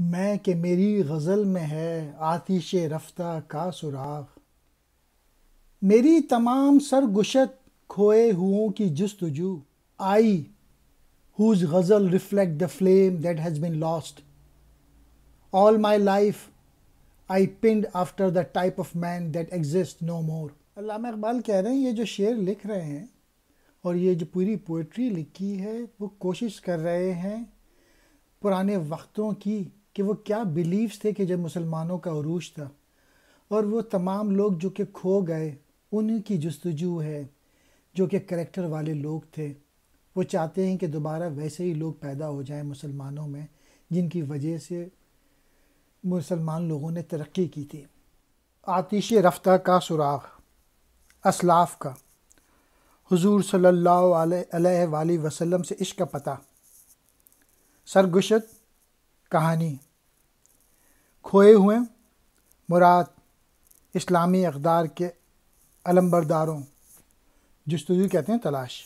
میں کہ میری غزل میں ہے آتش رفتہ کا سراغ، میری تمام سرگشت کھوئے ہوں کی جستجو آئی whose ghazal reflect the flame that has been lost. All my life I pinned after the type of man that exists no more. علامہ اقبال کہہ رہے ہیں یہ جو شعر لکھ رہے ہیں اور یہ جو پوری پوئٹری لکھی ہے وہ کوشش کر رہے ہیں پرانے وقتوں کی کہ وہ کیا بیلیفز تھے کہ جب مسلمانوں کا عروج تھا، اور وہ تمام لوگ جو کہ کھو گئے ان کی جستجو ہے جو کہ کریکٹر والے لوگ تھے۔ وہ چاہتے ہیں کہ دوبارہ ویسے ہی لوگ پیدا ہو جائیں مسلمانوں میں جن کی وجہ سے مسلمان لوگوں نے ترقی کی تھی۔ آتش رفتہ کا سراغ اسلاف کا، حضور صلی اللہ علیہ وآلہ وسلم سے عشق کا پتہ، سرگشت کہانی، کھوئے ہوئے مراد اسلامی اقدار کے علمبرداروں، جستجو کہتے ہیں تلاش۔